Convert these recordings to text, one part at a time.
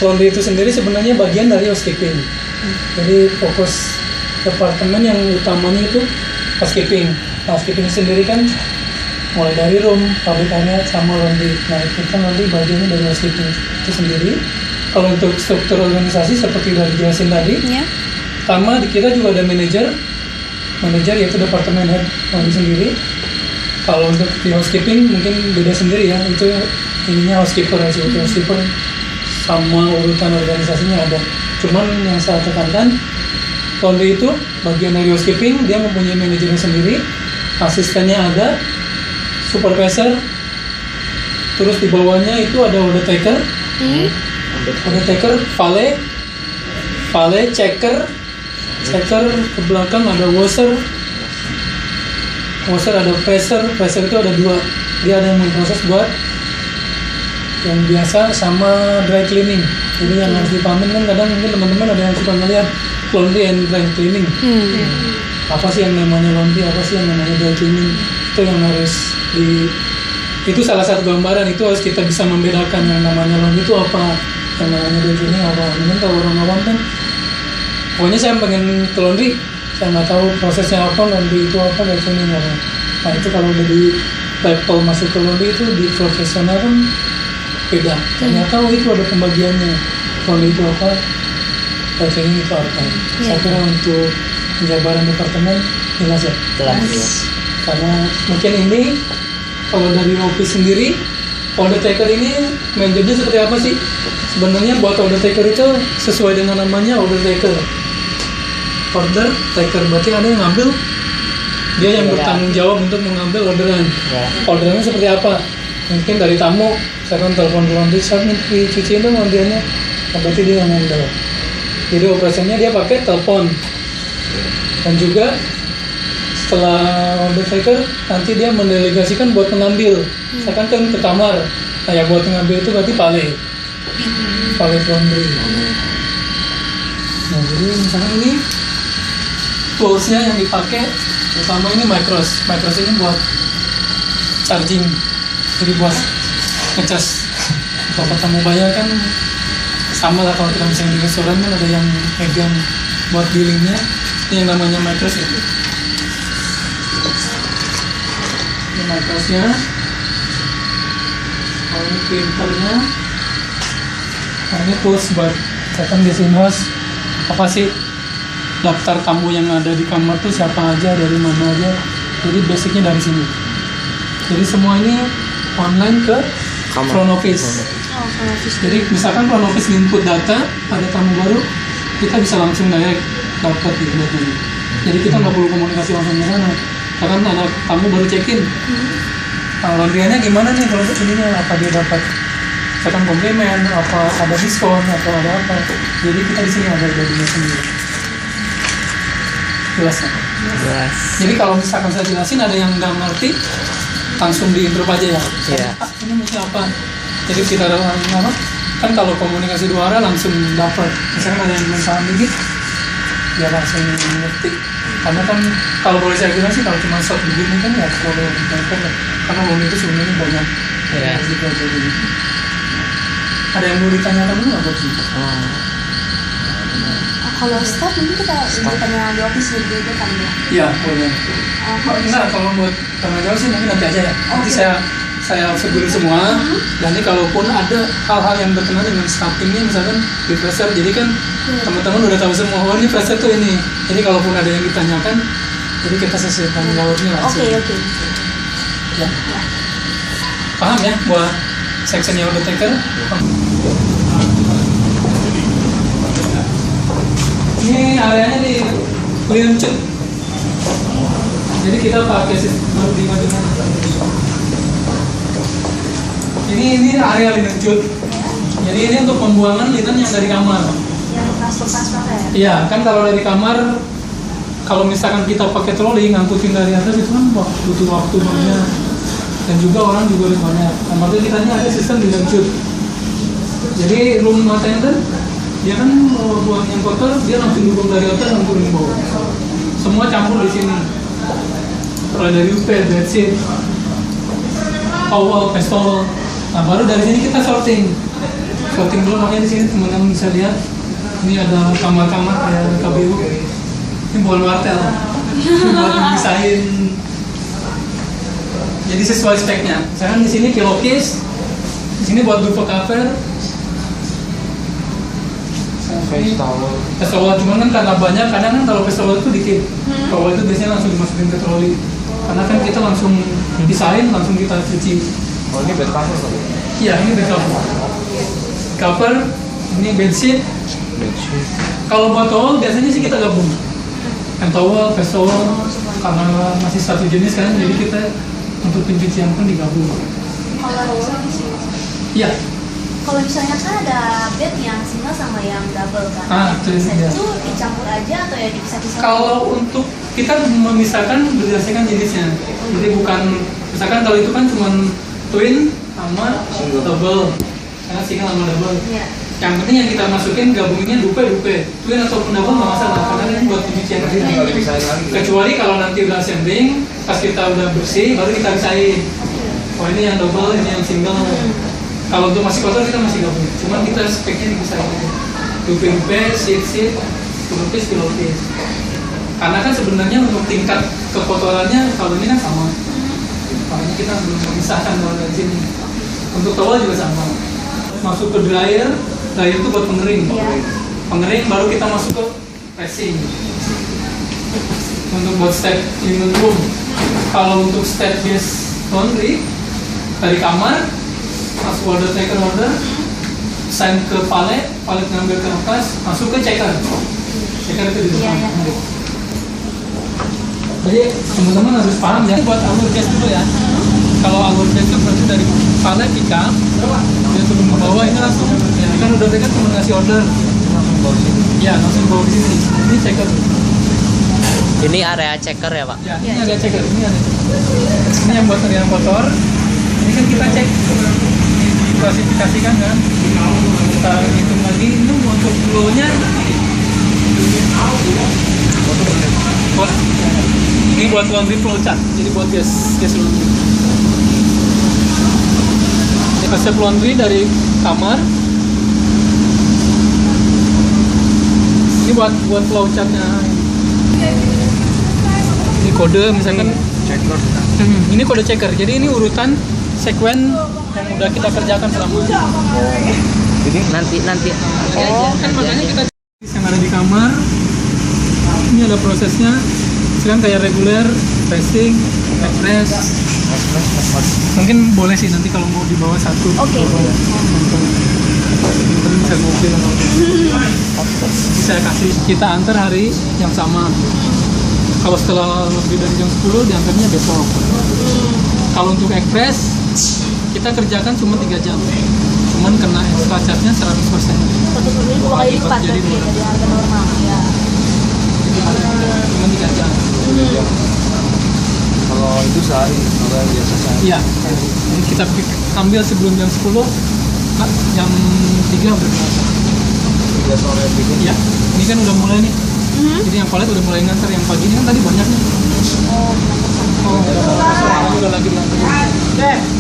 laundry itu sendiri sebenarnya bagian dari housekeeping. Jadi fokus departemen yang utamanya itu housekeeping. Housekeeping sendiri kan mulai dari room, public area, sama laundry. Nah itu kan laundry bagiannya dari housekeeping itu sendiri. Kalau untuk struktur organisasi seperti udah dijelasin tadi, pertama di kita juga ada manajer yaitu departemen head laundry sendiri. Kalau untuk di housekeeping mungkin beda sendiri ya, itu ininya housekeeper aja, itu housekeeper sama urutan organisasinya ada. Cuman yang saya tekankan, laundry itu bagian dari housekeeping, dia mempunyai manajernya sendiri, asistennya ada, supervisor, terus di bawahnya itu ada order taker, valet, checker, ke belakang ada washer ada pressure itu ada 2, dia ada yang memproses buat yang biasa sama dry cleaning. Jadi yang harus dipahamin kan kadang mungkin teman-teman ada yang suka melihat laundry and dry cleaning. Apa sih yang namanya laundry, apa sih yang namanya dry cleaning, itu yang harus itu salah satu gambaran, itu harus kita bisa membedakan yang namanya laundry itu apa, yang namanya dry cleaning apa. Mungkin kalau orang awam kan pokoknya saya pengen ke laundry, saya nggak tahu prosesnya apa, laundry itu apa, dry cleaning apa. Nah itu kalau udah di level masuk ke laundry itu di profesional kan beda. Ternyata itu ada pembagiannya, laundry itu apa, dry cleaning itu apa. Saya kira untuk penjabaran departemen jelas ya. Jelas. Karena mungkin ini kalau dari office sendiri, order taker ini main jobnya seperti apa sih? Sebenarnya buat order taker itu sesuai dengan namanya order taker. Order taker berarti ada yang ngambil, dia yang bertanggung jawab untuk mengambil orderan. Orderannya seperti apa? Mungkin dari tamu, misalkan telepon laundry, saya minta dicuciin dong laundrynya, berarti dia yang handle. Jadi operasinya dia pakai telepon. Dan juga setelah order taker, nanti dia mendelegasikan buat mengambil. Misalkan kan ke kamar, nah ya buat mengambil itu berarti valet laundry. Nah jadi misalkan ini toolsnya yang dipakai, pertama ini micros ini buat charging, jadi buat ngecas. Kalau kata mobile kan sama lah, kalau kita misalnya di restoran kan ada yang megang buat billingnya, ini yang namanya micros itu. Ini microsnya, kalau ini printernya, nah ini tools buat misalkan di sini host apa sih daftar tamu yang ada di kamar tuh siapa aja, dari mana aja. Jadi basicnya dari sini. Jadi semua ini online ke front office. Jadi misalkan front office input data, ada tamu baru, kita bisa langsung direct dapat di datanya. Jadi kita nggak perlu komunikasi langsung ke sana. Misalkan ada tamu baru check-in, laundryannya gimana nih kalau ininya, apa dia dapat misalkan komplimen, apa ada diskon atau ada apa. Jadi kita di sini ada jadinya sendiri. Jelas ya? Jelas. Jadi kalau misalkan saya jelasin ada yang nggak ngerti, langsung di-improve aja ya. Ini mesti apa? Jadi kita apa? Kan kalau komunikasi 2 arah langsung dapat. Misalkan ada yang belum paham dikit, ya langsung ngerti. Karena kan kalau boleh saya bilang sih, kalau cuma short begini kan ya kalau dipakai, karena laundry itu sebenarnya banyak. Jadi ada yang mau ditanyakan dulu nggak buat kita? Kalau staff mungkin kita tanya di office lebih dulu kali ya? Iya, boleh. Enggak, kalau buat tanya jawab sih mungkin nanti aja ya. Nanti saya observe dulu semua. Dan ini kalaupun ada hal-hal yang berkenaan dengan staffingnya, misalkan di pressure, jadi kan teman-teman udah tahu semua, oh ini pressure tuh ini. Jadi kalaupun ada yang ditanyakan, jadi kita sesuaikan jawabnya langsung. Oke. Ya. Paham ya buat sectionnya order taker? Ini areanya di clean cut. Jadi kita pakai sistem di majukan. Ini area linen cut. Jadi ini untuk pembuangan linen yang dari kamar. Yang transfer ya? Iya, kan kalau dari kamar, kalau misalkan kita pakai troli ngangkutin dari atas itu kan butuh waktu banyak. Dan juga orang juga lebih banyak. Nah, makanya kita ini ada sistem linen cut. Jadi room attendant, dia kan buang yang kotor, dia langsung dukung dari atas langsung turun ke bawah. Semua campur di sini. Mulai dari UP, bedsheet, towel, pestol. Nah baru dari sini kita sorting coating dulu, makanya di sini teman-teman bisa lihat ini ada kamar-kamar kayak KBU. Ini bukan wartel, ini buat misahin. Jadi sesuai speknya. Misalkan di sini pillowcase, di sini buat duvet cover. Face towel. Face towel cuman kan karena banyak, kadang kan kalau face towel itu dikit. Towel itu biasanya langsung dimasukin ke troli. Karena kan kita langsung pisahin, langsung kita cuci. Oh ini bed cover tadi. Iya, ini bed cover. Cover, ini bedsheet. Bedsheet. Kalau buat towel biasanya sih kita gabung. Hand towel, face towel, karena masih satu jenis kan, jadi kita untuk pencucian pun digabung. Kalau Iya. kalau misalnya kan ada bed yang single sama yang double kan. Itu Bisa dia. itu dicampur aja atau ya dipisah-pisah? Kalau untuk kita memisahkan berdasarkan jenisnya, jadi bukan misalkan kalau itu kan cuma twin sama double, karena single sama double. Iya. Yang penting yang kita masukin gabunginnya dupe, twin ataupun double nggak masalah, karena ini buat pencucian Ini tinggal dipisahin lagi. Kecuali kalau nanti udah assembling, pas kita udah bersih, baru kita pisahin. Oh ini yang double, ini yang single. Kalau untuk masih kotor kita masih gabung. Cuman kita speknya dipisahin aja. Dupe, sheet, pillowcase. Karena kan sebenarnya untuk tingkat kekotorannya kalau ini kan sama. Kalau ini kita belum memisahkan kalau dari sini. Untuk towel juga sama. Masuk ke dryer itu buat pengering. Iya. Pengering baru kita masuk ke pressing. Untuk buat step linen room. Kalau untuk step base laundry dari kamar masuk order taker order, sign ke palet ngambil ke kertas, masuk ke checker itu di depan. Iya, iya. Jadi teman-teman harus paham ya buat alur case dulu ya. Kalau alur case itu berarti dari palet pick up, dia turun ke bawah ini langsung. Ya, kan udah taker cuma ngasih order. Ya langsung bawa ke sini. Ini checker. Ini area checker ya Pak? Ya, ini ada checker, ini ada checker. Ini yang buat yang kotor. Ini kan kita cek, diklasifikasikan kan. Kita hitung lagi, ini untuk flow-nya. Ini buat laundry flow chart, jadi buat gas laundry. Resep laundry dari kamar. Ini buat flow chartnya. Ini kode misalkan Checker. ini kode checker. Jadi ini urutan sekuen yang udah kita kerjakan selama ini. Jadi Nanti Kan makanya kita yang ada di kamar. Ini ada prosesnya. Sekarang kayak reguler, pressing, express. Mungkin boleh sih nanti kalau mau dibawa satu. Oke. Bisa mobil. Bisa kasih kita antar hari yang sama. Kalau setelah lebih dari jam 10 diantarnya besok. Kalau untuk express kita kerjakan cuma 3 jam. Cuman kena extra charge-nya 100%. Satu ini 2 kali lipat Jadi berarti dua. dari harga normal. Ya. Cuma 3 jam. kalau itu sehari, kalau biasa sehari. Iya. Jadi kita ambil sebelum jam 10, jam 3 udah berasa. 3 sore bikin. Iya. Ini kan udah mulai nih. Jadi yang palet udah mulai nganter, yang pagi ini kan tadi banyak nih. Oh, udah lagi nganter.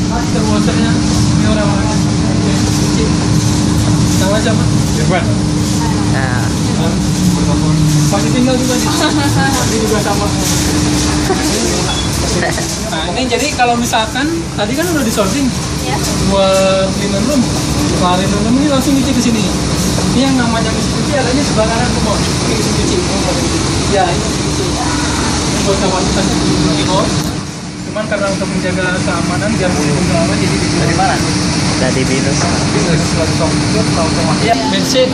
Master washernya ini orang-orang. Cuci. Nama siapa? Irfan. Nah, Masih tinggal juga nih. Ini juga sama. Nah ini jadi kalau misalkan tadi kan udah disorting Ya. buat linen room, nah linen room ini langsung cuci ke sini. Ini yang namanya mesin cuci adanya sebelah kanan kumon. Ini mesin cuci. Ya ini mesin cuci. Ini buat kapasitas 70 kilo. Cuman karena untuk menjaga keamanan biar mudah lama jadi dari mana? dari minus. Iya. Bedsheet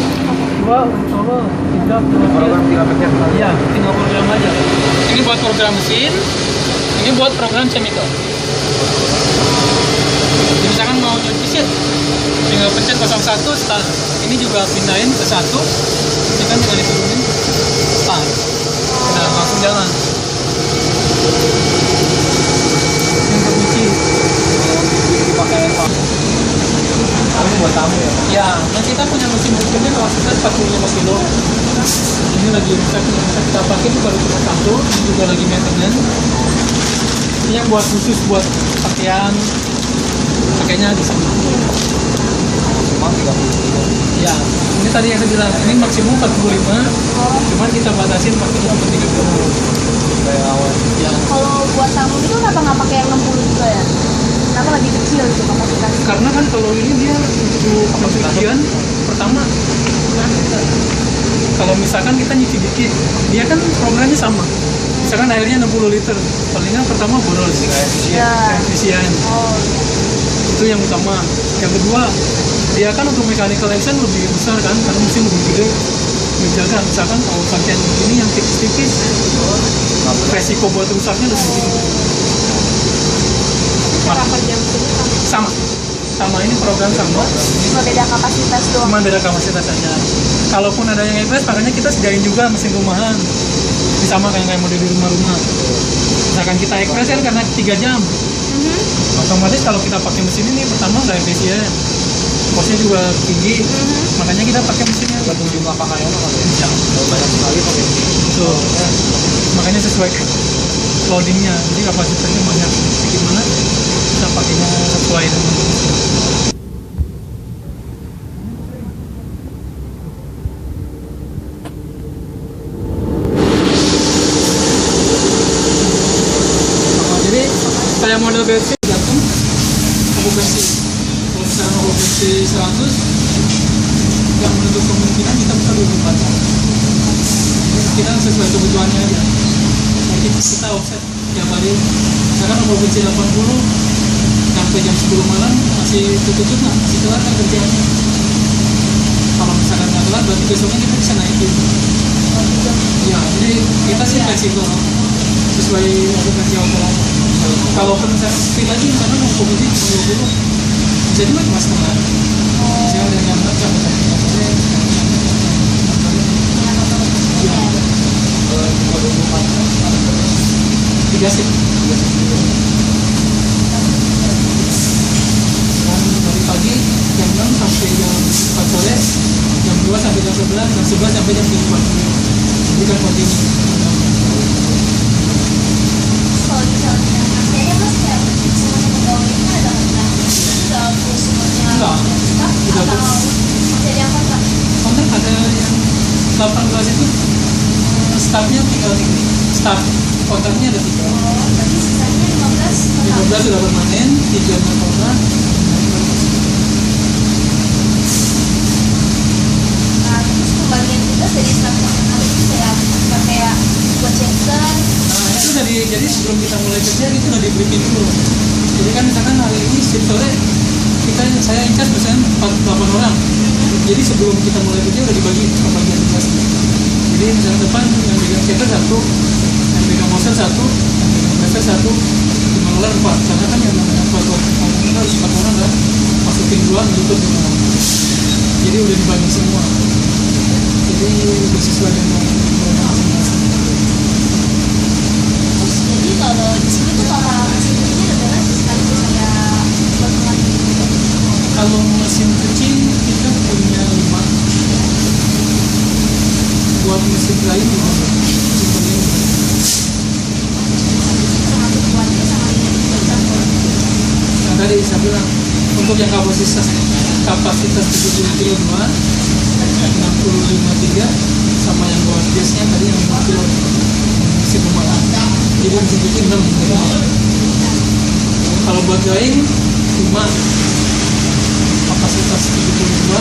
2 towel 3 Program tinggal pencet. Iya, tinggal program aja. Ini buat program mesin, ini buat program chemical. Jadi misalkan mau nyuci sheet, tinggal pencet 01 start. Ini juga pindahin ke 1, ini kan tinggal diturunin start. Udah langsung jalan. Ini untuk nyuci. Pakai apa? Ini buat tamu ya. Ya, nah kita punya mesin cucinya kapasitas 45 kilo. Ini lagi bisa kita pakai itu baru cuma satu, ini juga lagi maintenance. Ini yang buat khusus buat pakaian, pakainya di sini. maksimal 30. Ya, ini tadi yang saya bilang, ini maksimum 45, cuman kita batasin pakai cuma 30. Kayak awal. Ya, Kalau buat tamu itu kenapa nggak pakai yang 60 juga ya? Kenapa lebih kecil gitu kapasitasnya? karena kan kalau ini dia untuk pencucian pertama, kalau misalkan kita nyuci dikit, dia kan programnya sama. Misalkan airnya 60 liter, palingan pertama boros, Ya. efisien. Oh, Itu yang utama. Yang kedua, dia kan untuk mechanical action lebih besar kan, karena mesin lebih gede, menjaga. Misalkan kalau pakaian ini yang tipis-tipis, resiko buat rusaknya lebih tinggi. cara kerja mesinnya sama. Sama ini program sama, Cuma beda kapasitas doang. cuma beda kapasitas saja. Kalaupun ada yang EPS, makanya kita sediain juga mesin rumahan. Ini sama kayak model di rumah-rumah. Misalkan kita EPS kan karena 3 jam, otomatis kalau kita pakai mesin ini pertama nggak efisien, kosnya juga tinggi, makanya kita pakai mesinnya. Berarti jumlah pakaian kan ya. Kalau banyak sekali pakai Betul. Makanya sesuai loadingnya, jadi kapasitasnya banyak. Gimana kita pakainya sesuai dengan mesin. Jadi kayak model bensin gantung okupansi. Kalau misalnya okupansi 100, yang menutup kemungkinan kita bisa 24 jam. Kita sesuai kebutuhannya aja. Jadi kita offset tiap hari. Misalkan okupansi 80, sampai jam 10 malam masih tutup lah, masih kelar kan kerjaannya. Kalau misalkan nggak kelar, berarti besoknya kita bisa naikin. Ya, jadi kita sih fleksibel sesuai okupansi awal. Kalau misalkan speed lagi, misalkan mau okupansi 20, bisa juga cuma setengah. Misalkan dari jam 4 sampai jam 3. Tiga sih. Dan dari pagi jam 6 sampai jam 4 sore, jam 2 sampai jam 11, jam 11 sampai jam 3 pagi. Jadi kan kontinu. Kalau misalnya saya mas kayak semuanya pegawai itu ada nggak? Udah full semuanya Enggak. staff Udah atau masih ada yang kontrak? Kontrak ada yang 18 itu staffnya tinggal 3. Staff kontraknya ada 3. Berarti sisanya 15 total. 15 sudah permanen, 3 non kontrak. Nah, terus pembagian tugas dari staff yang ada itu kayak buat checker. Nah itu jadi sebelum kita mulai kerja itu udah di briefing dulu. Jadi kan misalkan hari ini shift sore saya incas misalnya 8 orang. Jadi sebelum kita mulai kerja udah dibagi pembagian tugas. Jadi misalnya depan yang pegang checker 1, yang pegang motion 1, yang pegang pressure 1, di mengelar 4. Karena kan yang namanya 4 orang kita harus 4 orang kan masukin 2, nutup 5. Jadi udah dibagi semua. Jadi udah sesuai dengan masing-masing. Jadi kalau di sini tuh total mesin cucinya ada berapa sih sekaligus kayak bantuan gitu? Kalau mesin cuci kita punya 5. Buat mesin lain juga mesin pending. Termasuk buatnya sama ini juga campur. Nah tadi saya bilang untuk yang kapasitas 70 kilo 2, 65 3, sama yang buat gasnya tadi yang 5 kilo mesin rumahan. Jadi mesin cuci 6. Kalau buat drying 5, kapasitas 72,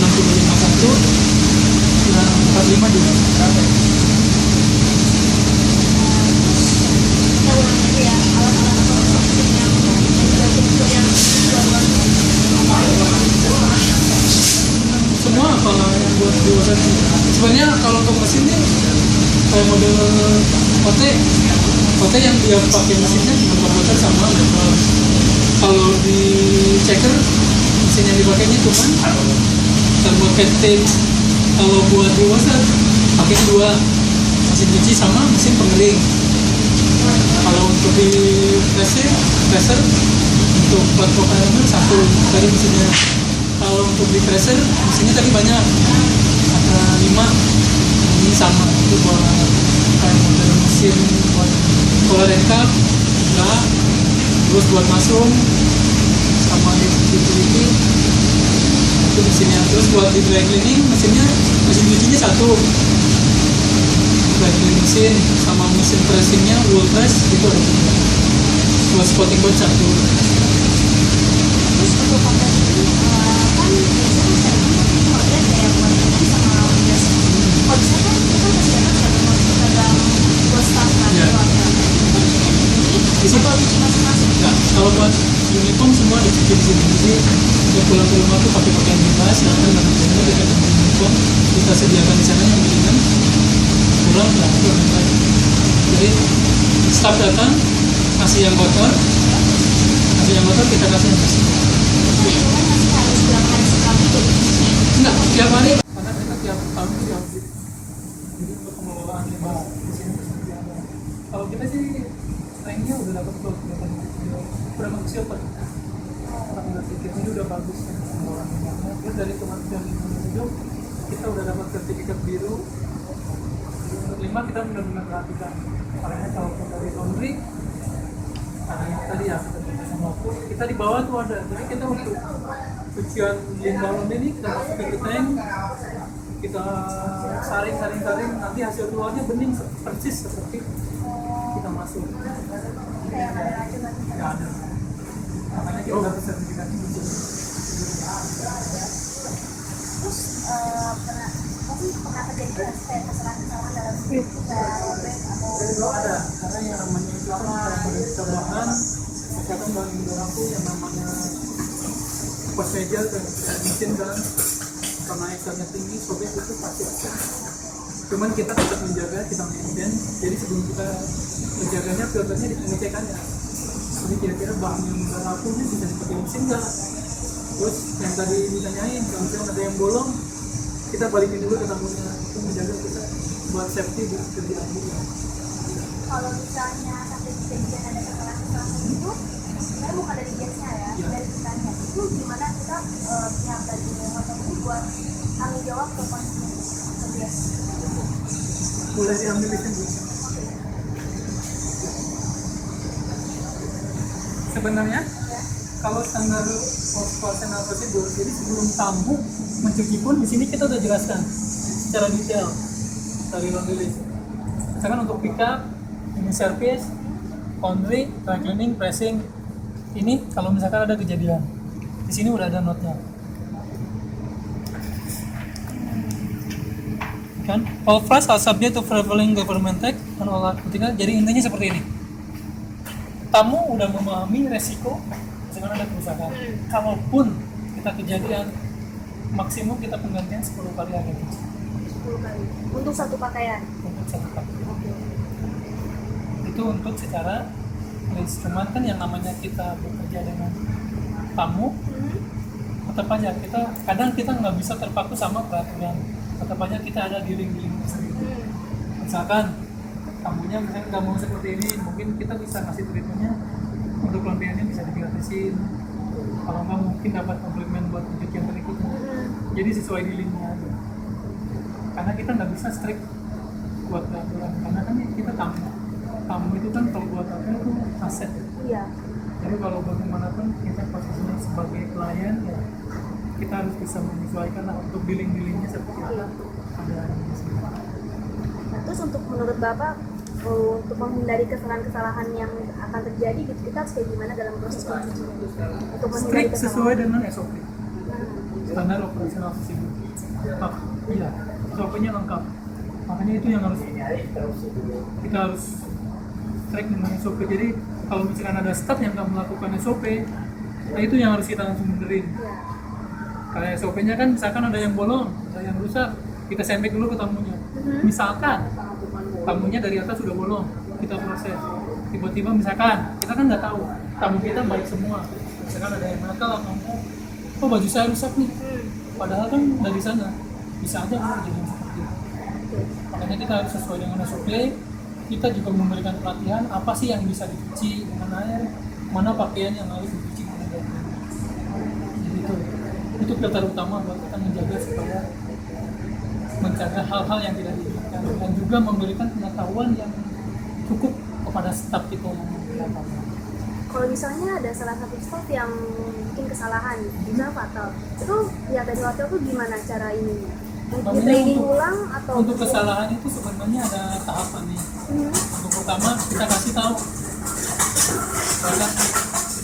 65 1, dan 45 juga. Kita ulang lagi ya, alat-alat atau mesin yang untuk yang Semua kalau yang buat di WhatsApp sebenarnya kalau untuk mesinnya kayak model OT yang dia pakai mesinnya cuma komputer sama level. Kalau di checker mesin yang dipakainya cuma thermocat tape. Kalau buat di WhatsApp pakai 2, mesin cuci sama mesin pengering. Kalau untuk di pressure untuk buat pokoknya 1 tadi mesinnya. Kalau untuk di pressure mesinnya tadi banyak, ada 5. Ini sama itu buat kayak model mesin buat color and cup enggak, terus buat masuk sama utility itu mesinnya. Terus buat di dry cleaning mesin cucinya satu, dry cleaning mesin sama mesin pressingnya wool press itu ada 2. Buat spotting board satu. Terus untuk konten ini kan biasanya kan model kayak buat ini sama biasa. Kalau bisa kan kita masih ada dalam buat staff kan Iya. keluarga. Itu cucinya di sini Di sini. atau cuci masing-masing? Enggak, kalau buat uniform semua dicuci di sini. Jadi untuk pulang ke rumah tuh pakai pakaian bebas, datang dan kemudian dekat dengan uniform kita sediakan di sana yang mendingan pulang nggak itu baik. Jadi staff datang kasih yang kotor kita kasih yang bersih. Nah, itu kan masih harus berapa hari sekali jadi cuci. Enggak, tiap hari karena kita tiap tahun itu diaudit. Jadi untuk pengelolaan limbah di sini itu seperti apa. Kalau kita sih ranknya udah dapat gold, udah masuk silver. Orang udah pikir ini udah bagus kan pengelolaan limbahnya. Terus dari Kementerian Lingkungan Hidup kita udah dapat sertifikat biru. Untuk limbah kita benar-benar perhatikan. Makanya kalau kita dari laundry, karena yang tadi ya sama aku, kita di bawah tuh ada. Jadi kita untuk cucian limbah laundry ini kita masukin ke tank, kita saring, nanti hasil keluarnya bening persis seperti kita masuk. Kayak ada racun lagi. Nggak ada. Makanya kita dapat sertifikat itu. Terus pernah terjadi kesalahan dalam band atau Ada, karena yang namanya itu kan percobaan kesehatan bahan baku yang namanya post media dan mesin kan karena ekstranya tinggi, sobek itu pasti ada. Cuman kita tetap menjaga, kita maintain. Jadi sebelum kita menjaganya, filternya dipengecekannya. Jadi kira-kira bahan yang berlaku ini bisa dipakai mesin nggak? Terus yang tadi ditanyain, kalau misalnya ada yang bolong, kita balikin dulu ke tamunya. Itu menjaga kita buat safety di kerjaan juga. kalau misalnya sampai kejadian ada kesalahan itu sebenarnya bukan dari guestnya ya, Iya. dari kitanya itu gimana kita pihak dari motor ini buat tanggung jawab ke konsumen ke guest. Mulai diambil itu dulu. Sebenarnya Ya. kalau standar operasional prosedur, jadi sebelum tamu mencuci pun di sini kita udah jelaskan secara detail dari laundry list. Misalkan untuk pick up, ini service, laundry, dry cleaning, pressing. Ini kalau misalkan ada kejadian, di sini udah ada notnya. Kan? All flash are subject to prevailing government tax and all artikel. Jadi intinya seperti ini. Tamu udah memahami resiko misalkan ada kerusakan. Kalaupun kita kejadian, maksimum kita penggantian 10 kali harga cuci 10 kali untuk satu pakaian. untuk satu kali. Itu untuk secara list. Cuman kan yang namanya kita bekerja dengan tamu, tetap aja kita kadang kita nggak bisa terpaku sama peraturan. Tetap aja kita ada di link-link sendiri. Misalkan tamunya misalnya nggak mau seperti ini, mungkin kita bisa kasih treatmentnya untuk laundryannya bisa digratisin. Kalau nggak mungkin dapat komplimen buat pencucian berikutnya. Jadi sesuai di linknya aja. Karena kita nggak bisa strict buat peraturan. Karena kan kita tamu. Tamu itu kan kalau buat apa itu aset. Iya. Jadi kalau bagaimanapun kita posisinya sebagai klien ya kita harus bisa menyesuaikan lah untuk billing-billingnya seperti apa keadaannya sendiri. Nah, terus untuk menurut Bapak untuk menghindari kesalahan-kesalahan yang akan terjadi gitu kita harus kayak gimana dalam proses pencucian untuk menghindari Strict sesuai kesalahan. dengan SOP, standar operasional prosedur. Lengkap, iya, SOP-nya lengkap. Makanya itu yang harus kita harus strict dengan SOP. Jadi kalau misalkan ada staff yang nggak melakukan SOP, nah itu yang harus kita langsung benerin. Iya. Kayak SOP-nya kan misalkan ada yang bolong, ada yang rusak, kita sendek dulu ke tamunya. Misalkan tamunya dari atas sudah bolong, kita proses. Tiba-tiba misalkan kita kan nggak tahu, tamu kita baik semua. Misalkan ada yang nakal ngomong, oh baju saya rusak nih. Padahal kan dari sana bisa aja kan kejadian seperti itu. Makanya kita harus sesuai dengan SOP. Kita juga memberikan pelatihan apa sih yang bisa dicuci dengan air, mana pakaian yang harus dicuci dengan air. Jadi itu filter utama buat kita menjaga supaya mencegah hal-hal yang tidak diinginkan dan juga memberikan pengetahuan yang cukup kepada staf kita yang di lapangan. kalau misalnya ada salah satu staff yang bikin kesalahan, misalnya fatal, itu pihak dari hotel tuh gimana cara ininya? Di training ulang atau untuk kesalahan itu sebenarnya ada tahapannya. Untuk pertama kita kasih tahu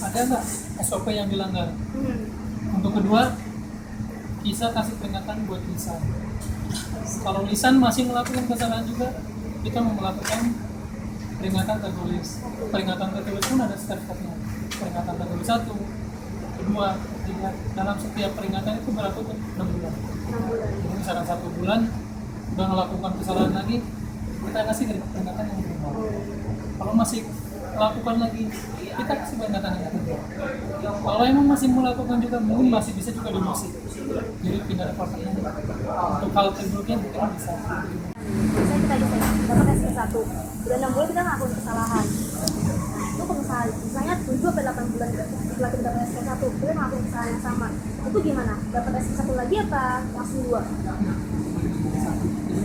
ada nggak SOP yang dilanggar. Untuk kedua kita kasih peringatan buat lisan. Kalau lisan masih melakukan kesalahan juga, kita mau melakukan peringatan tertulis. Peringatan tertulis pun ada step-stepnya. Peringatan tertulis 1, 2, 3. Dalam setiap peringatan itu berlaku 6 bulan. 6 bulan. Jadi misalkan 1 bulan udah melakukan kesalahan lagi, kita kasih peringatan yang kedua. Kalau masih melakukan lagi, kita kasih peringatan yang kedua. Kalau emang masih melakukan juga, mungkin masih bisa juga demosi. Jadi pindah departemen. Untuk hal terburuknya mungkin bisa. Misalnya kita dapat SP1, udah 6 bulan kita ngelakuin kesalahan. Itu kalau misalnya 7 sampai 8 bulan setelah kita dapat SP1, kita ngelakuin kesalahan yang sama. Itu gimana? Dapat SP1 lagi apa langsung 2?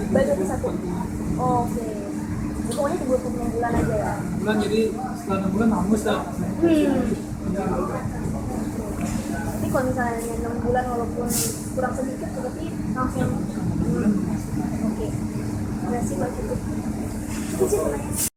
Baru dapat 1. Oke. Jadi pokoknya tunggu 6 bulan aja ya. Bulan jadi setelah 6 bulan hangus dah. Tapi kalau misalnya 6 bulan walaupun kurang sedikit berarti langsung oke. Terima kasih buat itu. Itu sih sebenarnya.